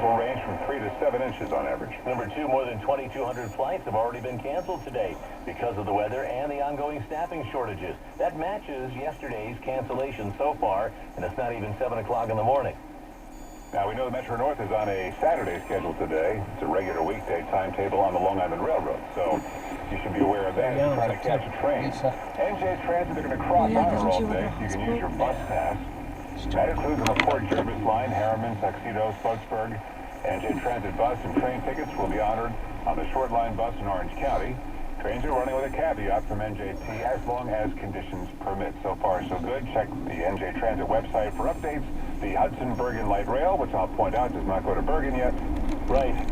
will range from 3 to 7 inches on average. Number 2, more than 2,200 flights have already been canceled today because of the weather and the ongoing staffing shortages. That matches yesterday's cancellation so far, and it's not even 7 o'clock in the morning. Now, we know the Metro North is on a Saturday schedule today. It's a regular weekday timetable on the Long Island Railroad, so you should be aware of that if you're trying to catch a train. NJ Transit, they're going to cross Iowa all day, so you can use your bus pass. That includes on the Port Jervis line, Harriman, Tuxedo, Spugsburg. NJ Transit bus and train tickets will be honored on the short line bus in Orange County. Trains are running with a caveat from NJT as long as conditions permit. So far, so good. Check the NJ Transit website for updates. The Hudson-Bergen Light Rail, which I'll point out does not go to Bergen yet,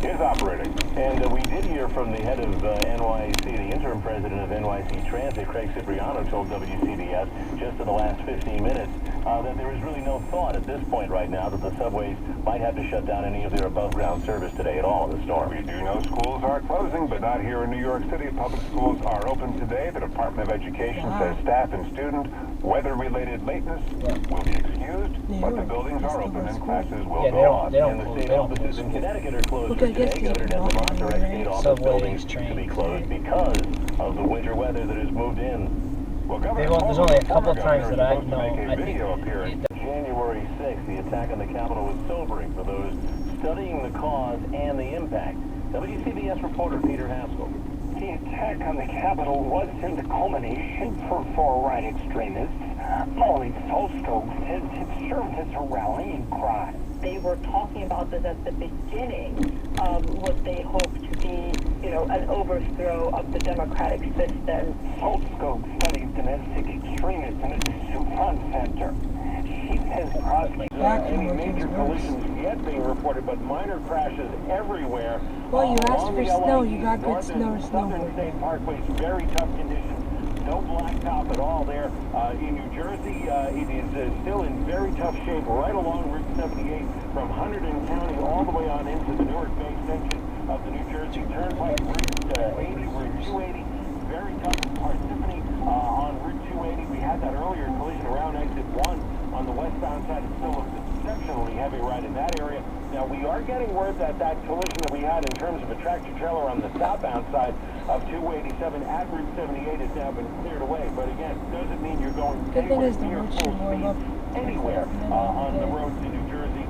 is operating. And we did hear from the head of NYC, the interim president of NYC Transit, Craig Cipriano, told WCBS just in the last 15 minutes that there is really no thought at this point right now that the subways might have to shut down any of their above-ground service today at all in the storm. We do know schools are closing, but not here in New York City. Public schools are open today. The Department of Education says staff and student weather-related lateness will be excused, but the buildings are open and classes will go on. And the state offices in Connecticut are closed for today. Governor Ned Lamont directs state office buildings to be closed because of the winter weather that has moved in. Well, there's only a couple times that I know. January 6th, the attack on the Capitol was sobering for those studying the cause and the impact. WCBS reporter Peter Haskell. The attack on the Capitol wasn't the culmination for far-right extremists. Molly Solskog says it served as a rallying cry. They were talking about this at the beginning of what they hoped to be, an overthrow of the democratic system. Solskog studies domestic extremism at the Soufan Center. She says possibly any major collisions yet being reported, but minor crashes everywhere. Well, you asked for snow, you got good snow. Southern State Parkways, very tough conditions. No blacktop at all there. In New Jersey, it is still in very tough shape right along Route 78 from Hunterdon County all the way on into the Newark Bay section of the New Jersey Turnpike. Route 80, Route 280, very tough in Parsippany on Route 280. We had that earlier collision around exit 1 on the westbound side. It's still exceptionally heavy right in that area. Now, we are getting word that that collision that we had in terms of a tractor-trailer on the southbound side of 287 at Route 78 has now been cleared away. But again, doesn't mean you're going anywhere near full speed anywhere on the roads in New Jersey.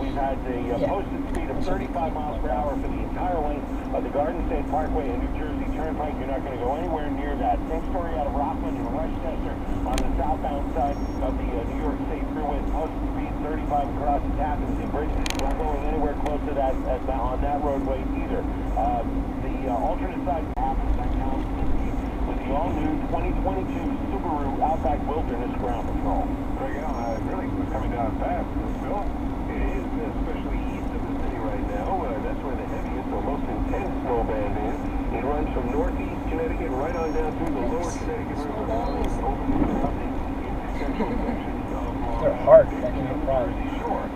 We've had a posted speed of 35 miles per hour for the entire length of the Garden State Parkway and New Jersey Turnpike. You're not going to go anywhere near that. Same story out of Rockland and Westchester on the southbound side of the New York State Freeway. Posted speed 35 across the Tappan Zee Bridge. Not going anywhere close to that on that roadway either. The alternate side happens right now with the all-new 2022 Subaru Outback Wilderness Ground Patrol. Craig, it really was coming down fast. Bill, it is especially east of the city right now. That's where the heaviest or most intense snow band is. It runs from northeast Connecticut right on down through the lower Connecticut River Valley and over throughout the central sections of they're hard. That can be a problem. Shore.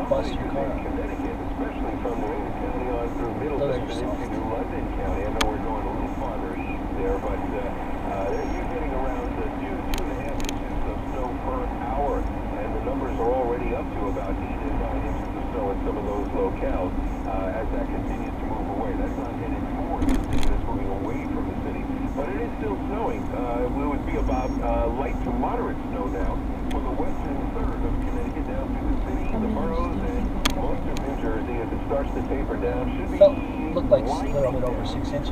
Bust your car. Connecticut, especially from New England County on through Middlesex and into London County. I know we're going a little farther east there, but you're getting around 2.5 inches of snow per hour, and the numbers are already up to about 8 and 9 inches of snow in some of those locales as that continues to move away. That's not headed towards the city, that's moving away from the city, but it is still snowing. It would be about light to moderate snow now for the western third of Connecticut down through the city, the boroughs, and most of New Jersey. As it starts to taper down, should be looked like a little bit over 6 inches.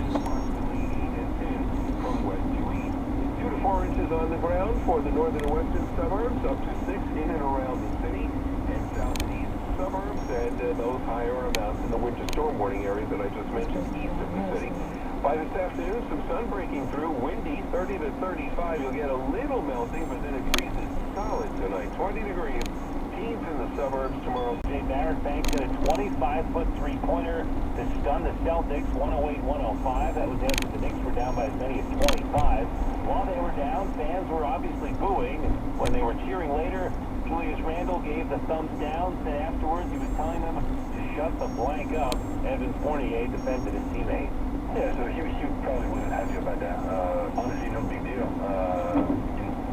From west to east. 2 to 4 inches on the ground for the northern and western suburbs, up to 6 in and around the city, and southeast suburbs, and those higher amounts in the winter storm warning areas that I just mentioned east of the city. By this afternoon, some sun breaking through, windy, 30 to 35. You'll get a little melting, but then it freezes solid tonight. 20 degrees. Teams in the suburbs tomorrow. Jay Barrett banks in a 25-foot three-pointer to stun the Celtics, 108-105. That was after the Knicks were down by as many as 25. While they were down, fans were obviously booing. When they were cheering later, Julius Randle gave the thumbs down, said afterwards he was telling them to shut the blank up. Evan Fournier defended his teammate. Yeah, so he probably wasn't happy about that. Honestly, no big deal.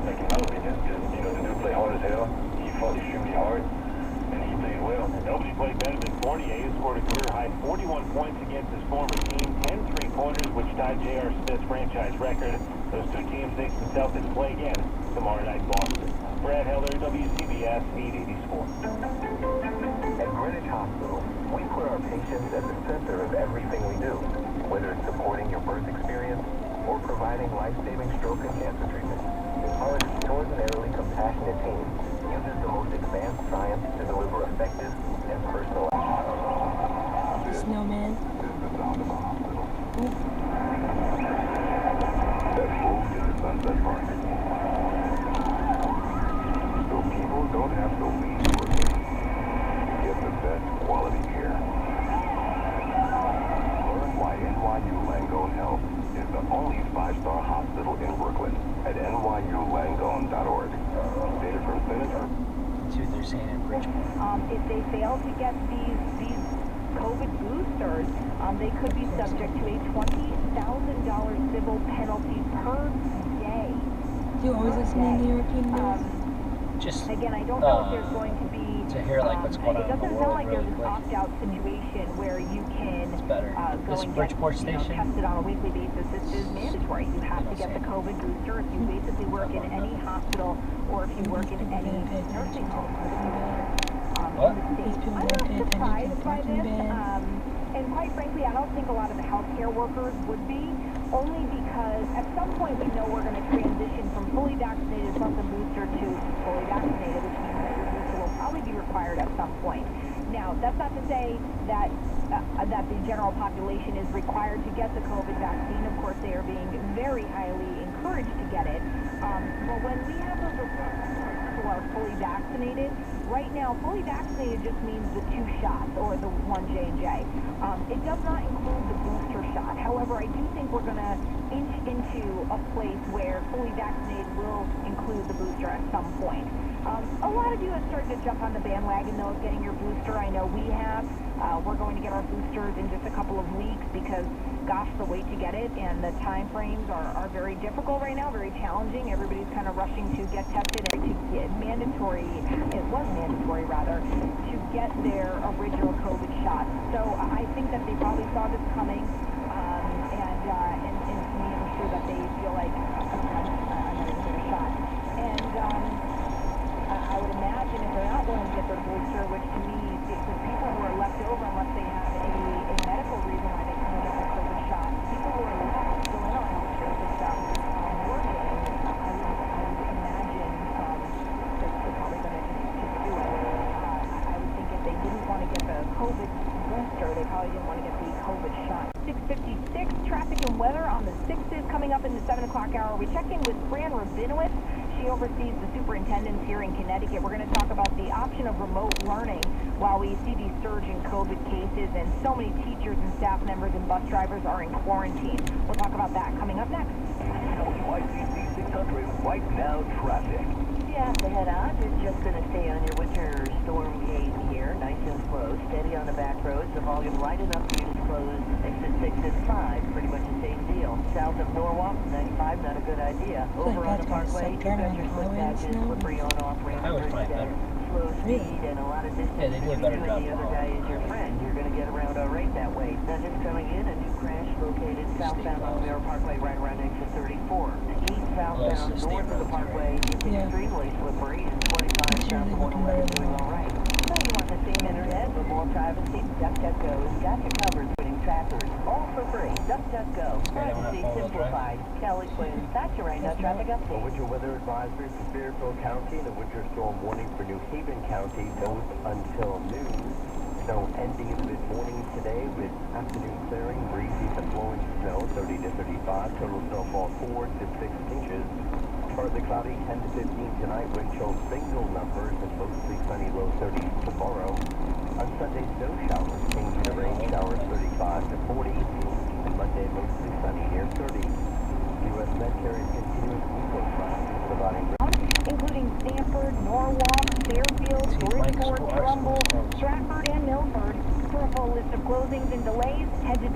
Like in my opinion, because, the dude played hard as hell. He fought extremely hard, and he played will. Nobody played better than Fournier, who scored a career-high 41 points against his former team, 10 three-pointers, which tied J.R. Smith's franchise record. Those two teams, Knicks and Celtics, play again tomorrow night in Boston. Brad Heller, WCBS 880 Sports. At Greenwich Hospital, we put our patients at the center of everything we do, whether it's supporting your birth experience or providing life-saving stroke and cancer treatment. Our extraordinarily compassionate team uses the most advanced science to deliver effective and personalized. Snowman. This is the sound of a hospital. That moved in the Sunset Park. So people don't have to leave for me to get the best quality care. Learn why NYU Langone Health is the only 5-star hospital in Brooklyn at nyulangone.org. Data from Senator. That's what they're saying in Bridgeport. If they fail to get these COVID boosters, they could be subject to a $20,000 civil penalty per day. Do you always listen to New York news? Just Again, I don't know if there's going to be... to hear like what's going on It in the doesn't sound world like really there's an quick. opt-out situation where you can It's better. go This and Bridgeport get station. tested on a weekly basis. This is mandatory. You have to get the COVID booster if you basically work in any hospital or if you work in any nursing home. What? These people I'm don't not pay attention to surprised the by fucking this, band. and quite frankly, I don't think a lot of the healthcare workers would be, only because at some point we know we're going to transition from fully vaccinated plus a booster to fully vaccinated, which means that your booster will probably be required at some point. Now, that's not to say that that the general population is required to get the COVID vaccine. Of course, they are being very highly encouraged to get it. But when we have those reports who are fully vaccinated, right now, fully vaccinated just means the 2 shots or the 1 J&J. It does not include the booster shot. However, I do think we're going to inch into a place where fully vaccinated will include the booster at some point. A lot of you have started to jump on the bandwagon, though, of getting your booster. I know we have. We're going to get our boosters in just a couple of weeks because, gosh, the wait to get it and the time frames are very difficult right now, very challenging. Everybody's kind of rushing to get tested and to get mandatory, rather, to get their original COVID shot. So I think that they probably saw this coming, and to me, I'm sure that they feel like another shot. And I would imagine if they're not willing to get their booster, which to me, the people who are left over, unless they have a medical reason why they can't get their COVID shot, people who are left still in our healthcare system working, I would imagine that they're probably going to just do it. I would think if they didn't want to get the COVID booster, they probably didn't want to get the COVID shot. 6:56, traffic and weather on the 6s coming up in the 7 o'clock hour. We check in with Fran Rabinowitz. She oversees the superintendents here in Connecticut. We're going to talk about the option of remote learning while we see the surge in COVID cases and so many teachers and staff members and bus drivers are in quarantine. We'll talk about that coming up next. WICC 600 right now traffic. Yeah, to head on, you're just going to stay on your winter storm gauge here, nice and slow, steady on the back roads, the volume light enough for you to close exit 6 and 5, pretty much the same deal. South of Norwalk, 95, not a good idea. Over on the Parkway, you've got your slip patches, slippery on-off ramp, I would find that better. slow speed and a lot of distance Yeah, they do a between better you job and the other of guy is your friend. You're going to get around all right that way. Now just coming in, a new crash located southbound on the Mirror Parkway right around exit 34. The east southbound north of the Parkway is extremely slippery and 25 south corner weather doing all right. So you want the same internet but more privacy? DuckDuckGo has got you covered, putting trackers all for free. DuckDuckGo, privacy simplified. Kelly Quinn, that's your right now traffic A update. winter weather advisory for Fairfield County and a winter storm warning for New Haven County, both until noon. Snow ending in the mid-morning today with afternoon clearing, breezy to blowing snow, 30 to 35. Total snowfall 4 to 6 inches. Partly cloudy, 10 to 15 tonight. Wind chill single numbers and mostly sunny, low 30s tomorrow. On Sunday, snow showers changing to rain showers 35 to 40. And Monday, mostly sunny, near 30. U.S. Met carries continuous eco classes providing including Stamford, Norwalk, Fairfield, Bridgeport, Trumbull, Stratford, and Milford. For a full list of closings and delays, head to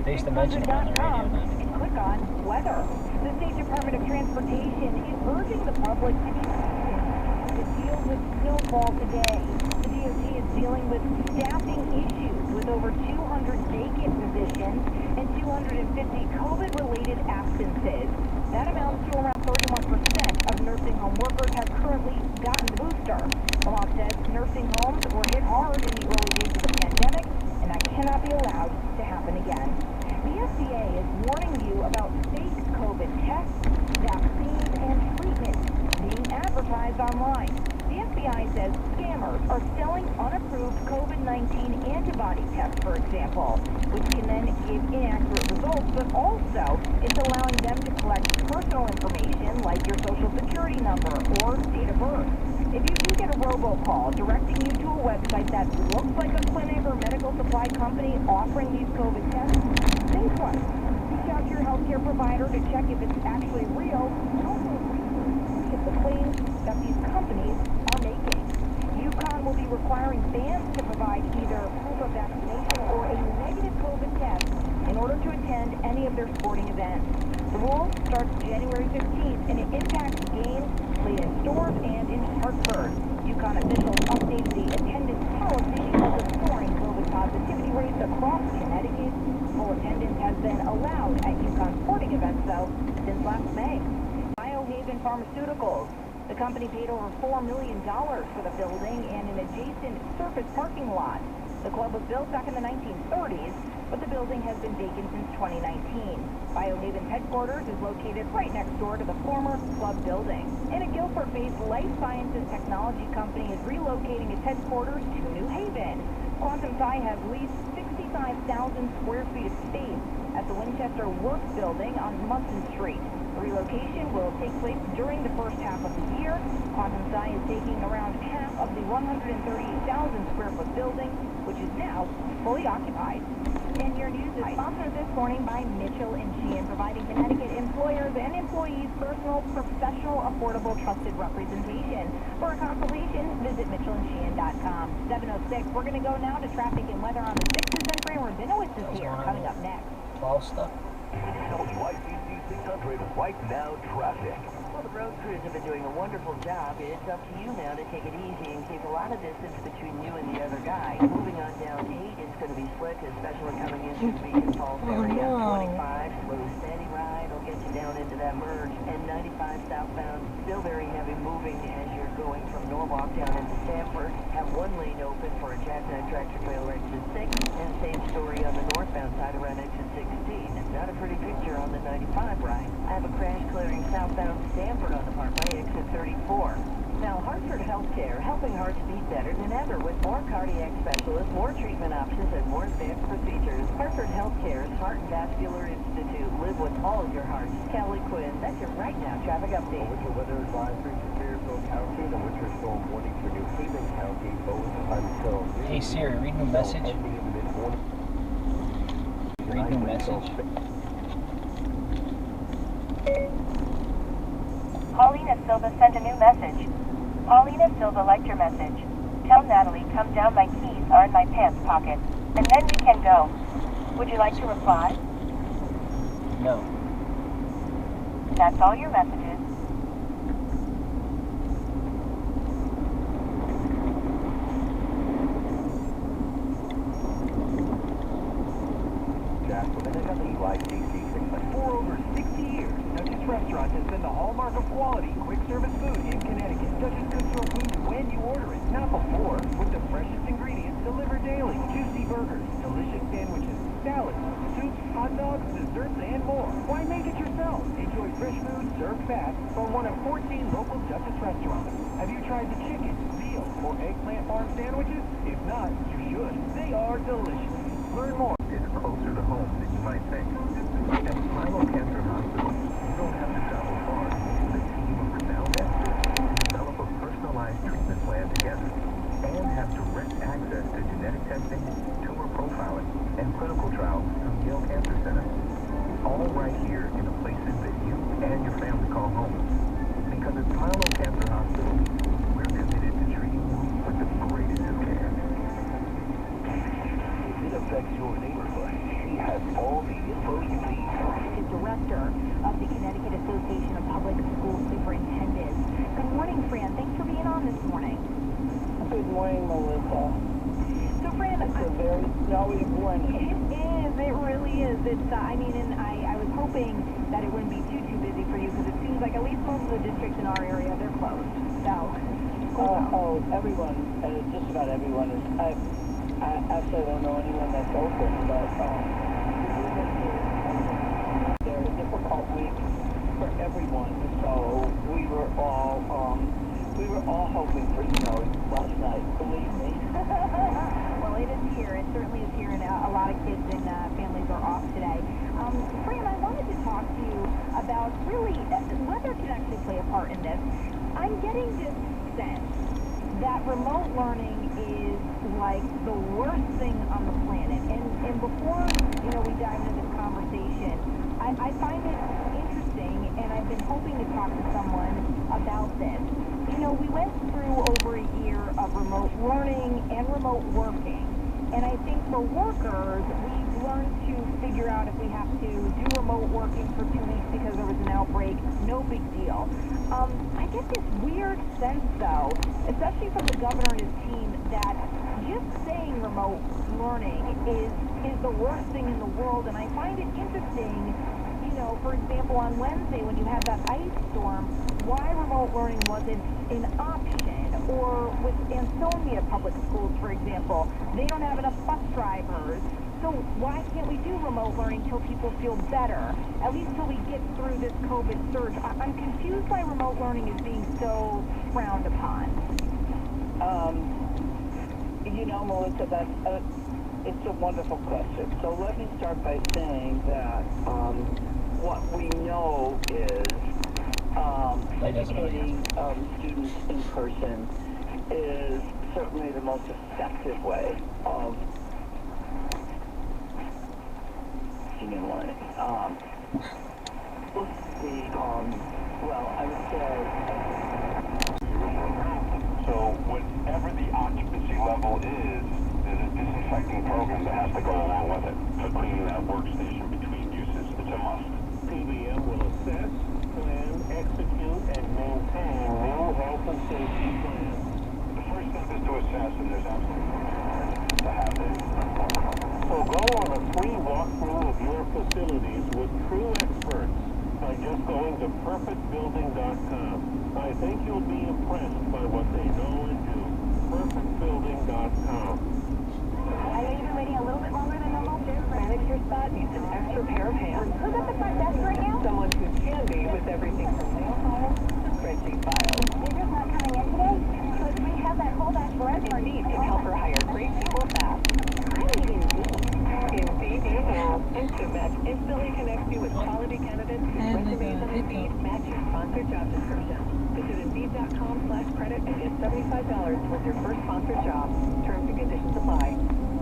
They used to mention it on the radio, WICC600.com and click on Weather. The State Department of Transportation is urging the public to be patient to deal with snowfall today. The DOT dealing with staffing issues with over 200 vacant positions and 250 COVID-related absences. That amounts to around 31% of nursing home workers have currently gotten the booster. The law says nursing homes were hit hard in the early days of the pandemic, and that cannot be allowed to happen again. The FDA is warning you about fake COVID tests, vaccines, and treatments being advertised online. The FBI says scammers are selling unapproved COVID-19 antibody tests, for example, which can then give inaccurate results, but also it's allowing them to collect personal information like your social security number or date of birth. If you do get a robocall directing you to a website that looks like a clinic or medical supply company offering these COVID tests, think twice. Reach out to your healthcare provider to check if it's actually real, and also research the claims that these companies are making. UConn will be requiring fans to provide either proof of vaccination or a negative COVID test in order to attend any of their sporting events. The rule starts January 15th, and it impacts games played in stores and in Hartford. UConn officials updated the attendance policy because of soaring COVID positivity rates across Connecticut. Full attendance has been allowed at UConn sporting events, though, since last May. Biohaven Pharmaceuticals. The company paid over $4 million for the building and an adjacent surface parking lot. The club was built back in the 1930s, but the building has been vacant since 2019. Biohaven's headquarters is located right next door to the former club building. And a Guilford-based life sciences technology company is relocating its headquarters to New Haven. Quantum Sci has leased 65,000 square feet of space at the Winchester Works building on Munson Street. The relocation will take place during the first half of the year. Quantum Sci is taking around half of the 138,000 square foot building, which is now fully occupied. And your news is sponsored this morning by Mitchell & Sheehan, providing Connecticut employers and employees personal, professional, affordable, trusted representation. For a consultation, visit mitchellandsheehan.com. 7:06. We're going to go now to traffic and weather on the 6s, and Fran Rabinowitz is here, coming up next. Fall stuff. WYCC 600 right now traffic. Well, the road crews have been doing a wonderful job. It's up to you now to take it easy and keep a lot of distance between you and the other guy. Moving on down 8, it's going to be slick, especially coming into the Beacon Falls area. 25, slow, steady ride will get you down into that merge. And 95 southbound, still very heavy moving as you're going from Norwalk down into Stamford. Have one lane open for a jackknife tractor trailer exit 6, and same story on the northbound side around exit 16. Not a pretty picture on the 95 ride. I have a crash clearing southbound Stamford on the Parkway, exit 34. Now, Hartford Healthcare, helping hearts beat better than ever with more cardiac specialists, more treatment options, and more advanced procedures. Hartford Healthcare's Heart and Vascular Institute. Live with all of your hearts. Kelly Quinn, that's your right now traffic update. A winter weather advisory for Fairfield County and a winter storm warning for New Haven County, both until noon. Hey Siri, read new message. Ending in the mid-morning. Read new message. Paulina Silva sent a new message. Paulina Silva liked your message. Tell Natalie come down, my keys are in my pants pocket. And then we can go. Would you like to reply? No. That's all your messages. For over 60 years, Duchess Restaurant has been the hallmark of quality, quick service food in Connecticut. Duchess cooks your food when you order it, not before, with the freshest ingredients delivered daily. Juicy burgers, delicious sandwiches, salads, soups, hot dogs, desserts, and more. Why make it yourself? Enjoy fresh food served fast from one of 14 local Duchess restaurants. Have you tried the chicken, veal, or eggplant farm sandwiches? If not, you should. They are delicious. Learn more. It's closer to home than you might think. At Milo Cancer Hospital, you don't have to travel far to meet with a team of renowned experts to develop a personalized treatment plan together and have direct access to genetic testing, tumor profiling, and clinical trials through Yale Cancer Center. All right here in the places that you and your family call home. Because at Milo Cancer Hospital, we're committed to treating you with the greatest of care. It affects your neighborhood. She has all the info you need. Is director of the Connecticut Association of Public School Superintendents. Good morning, Fran. Thanks for being on this morning. Good morning, Melissa. Fran, It's a very snowy morning. it really is. It's, I mean, and I was hoping that it wouldn't be too busy for you, because it seems like at least most of the districts in our area, they're closed. So, Everyone, just about everyone is, I actually don't know anyone that's open, but, they're a difficult week for everyone, so we were all hoping for snow last night, believe me. well, it is here. It certainly is here, and a lot of kids and families are off today. Fran, I wanted to talk to you about really weather can actually play a part in this. I'm getting this sense that remote learning is like the worst thing on the planet. And before, we dive into this conversation, I find it interesting, and I've been hoping to talk to someone about this. We went through over a year of remote learning and remote working, and I think for workers, we've learned to figure out if we have to do remote working for 2 weeks because there was an outbreak, no big deal. I get this weird sense, though, especially from the governor and his team, that just saying remote learning is the worst thing in the world, and I find it interesting, for example, on Wednesday when you had that ice storm, why remote learning wasn't an option. Or with Ansonia Public Schools, for example, they don't have enough bus drivers. So why can't we do remote learning till people feel better? At least till we get through this COVID surge. I'm confused why remote learning is being so frowned upon. Melissa, it's a wonderful question. So let me start by saying that what we know is educating students in person is certainly the most effective way of teaching and learning. I would say... So whatever the occupancy level is, there's a disinfecting program that has to go along with it for cleaning that workstation between uses. It's a must. PBM will assess, plan, execute, and maintain new health and safety plans. The first step is to assess, and there's absolutely to have this. So go on a free walkthrough of your facilities with true experts by just going to perfectbuilding.com. I think you'll be impressed by what they know and do. Perfectbuilding.com. I know you've been waiting a little bit longer than normal. Manage your spot needs an extra pair of hands. Who's at the front desk right now? Someone who's handy with everything from mail files to spreadsheet files. You're just not coming in today? But we have that whole dashboard. Indeed can help her hire great people fast. I need Indeed. Indeed you will. Instant Match instantly connects you with quality candidates whose resumes on Indeed match your sponsored job description. Visit Indeed.com/credit and get $75 towards your first sponsored job. Terms and conditions apply.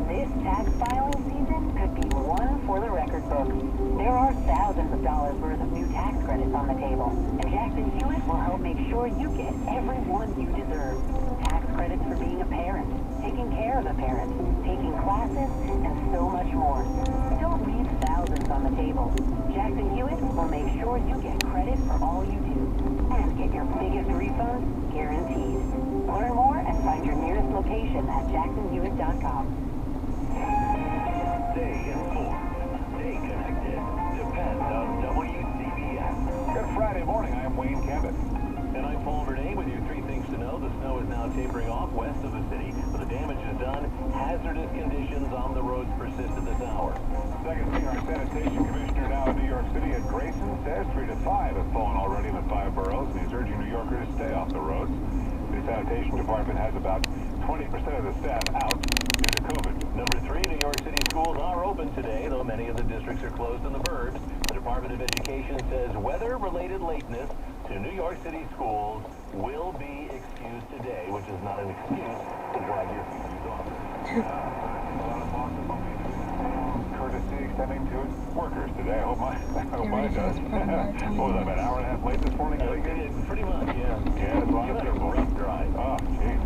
This tax filing season could be one for the record books. There are thousands of dollars worth of new tax credits on the table, and Jackson Hewitt will help make sure you get every one you deserve. Tax credits for being a parent, taking care of a parent, taking classes, and so much more. Don't leave thousands on the table. Jackson Hewitt will make sure you get credit for all you do, and get your biggest refund guaranteed. Learn more and find your nearest location at jacksonhewitt.com. Stay informed, stay connected. Depend on WCBS. Good Friday morning. I'm Wayne Cabot. And I'm Paul Bernay with your 3 things to know. The snow is now tapering off west of the city, but the damage is done. Hazardous conditions on the roads persist at this hour. Second thing, our sanitation commissioner now in New York City at Grayson says 3 to 5 have fallen already in the 5 boroughs, and he's urging New Yorkers to stay off the roads. The sanitation department has about 20% of the staff out due to COVID. Number 3, New York City schools are open today, though many of the districts are closed in the burbs. The Department of Education says weather-related lateness to New York City schools will be excused today, which is not an excuse to drive your feet off. A lot of bosses will be courtesy extending to workers today. I hope mine does. What was I, about an hour and a half late this morning? Pretty much, yeah. Yeah, it's a lot of people. Rough drive. Oh, geez.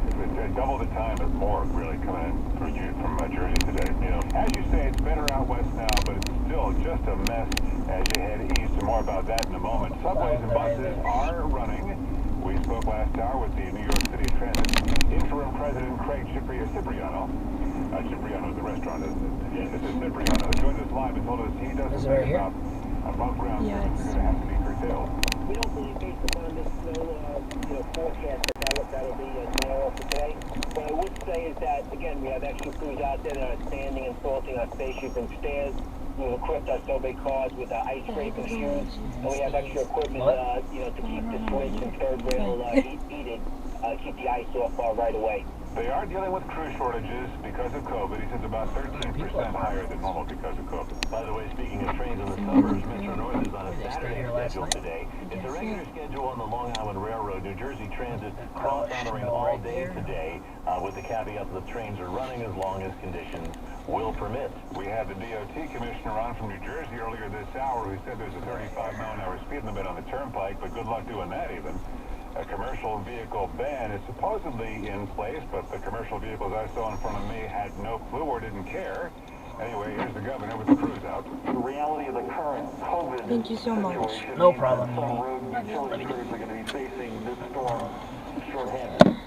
Double the time is more really coming in from Jersey today. As you say, it's better out west now, but it's still just a mess as you head east. And more about that in a moment. Subways and buses are running. We spoke last hour with the New York City Transit interim president Craig Cipriano. Cipriano's the restaurant, isn't it? This is Cipriano who joined us live and told us he doesn't think about above ground Yeah, service are going to have to be curtailed. We don't believe, based upon this snow forecast, that'll be nail off today. What I would say is that, again, we have extra crews out there that are standing and salting our stations and stairs. We've equipped our Sobe cars with ice scraping shoes, and we have extra equipment, to keep the switch and third rail heated, keep the ice off right away. They are dealing with crew shortages because of COVID. He says about 13% higher than normal because of COVID. By the way, speaking of trains in the suburbs, Metro North is on a Saturday schedule today. It's a regular schedule on the Long Island Railroad. New Jersey Transit cross-honoring all day today, with the caveat that the trains are running as long as conditions will permit. We had the DOT commissioner on from New Jersey earlier this hour who said there's a 35-mile-an-hour speed limit on the turnpike, but good luck doing that even. A commercial vehicle ban is supposedly in place, but the commercial vehicles I saw in front of me had no clue or didn't care. Anyway, here's the governor with the crews out. The reality of the current COVID Thank you so much. situation No means problem. that some road utility crews are going to be facing this storm shorthanded.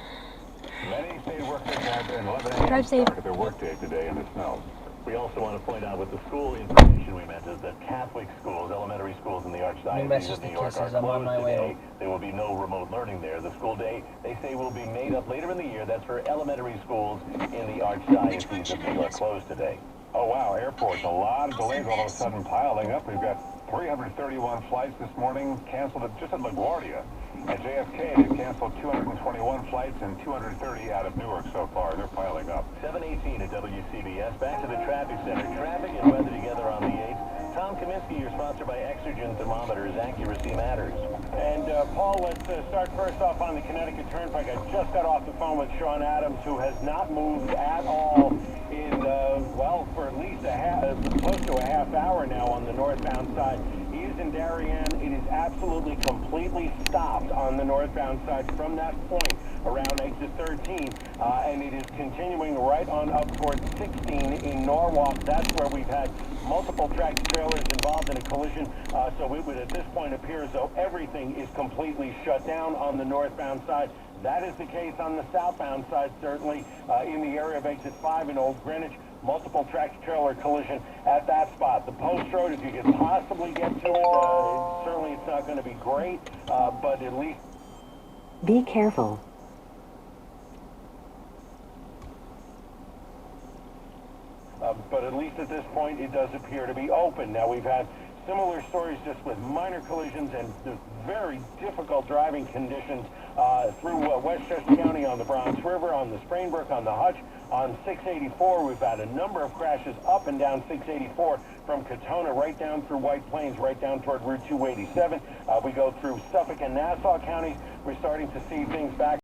Many state workers have been 11 a.m. Drive safe. started their workday today in the snow. We also want to point out with the school information we mentioned that Catholic schools, elementary schools in the Archdiocese of New York are closed today. There will be no remote learning there. The school day, they say, will be made up later in the year. That's for elementary schools in the Archdiocese of New York closed today. Oh, wow, airports, a lot of delays all of a sudden piling up. We've got 331 flights this morning canceled just at LaGuardia. At JFK, they've canceled 221 flights and 230 out of Newark so far. They're piling up. 7:18 at WCBS. Back to the traffic center. Traffic and weather together on the 8th. Tom Kaminsky, you're sponsored by Exergen Thermometers. Accuracy matters. And, Paul, let's start first off on the Connecticut Turnpike. I just got off the phone with Sean Adams, who has not moved at all in, for at least close to a half hour now on the northbound side. He is in Darien. It is absolutely completely stopped on the northbound side from that point around exit 13, and it is continuing right on up towards 16 in Norwalk. That's where we've had multiple tractor trailers involved in a collision, so it would at this point appear as though everything is completely shut down on the northbound side. That is the case on the southbound side, certainly in the area of exit 5 in Old Greenwich. Multiple tractor trailer collision at that spot. The post road, if you could possibly get to it, certainly it's not going to be great, but at least... Be careful. But at least at this point, it does appear to be open. Now, we've had similar stories just with minor collisions and very difficult driving conditions through Westchester County on the Bronx River, on the Sprainbrook, on the Hutch, on 684. We've had a number of crashes up and down 684 from Katona right down through White Plains, right down toward Route 287. We go through Suffolk and Nassau counties. We're starting to see things back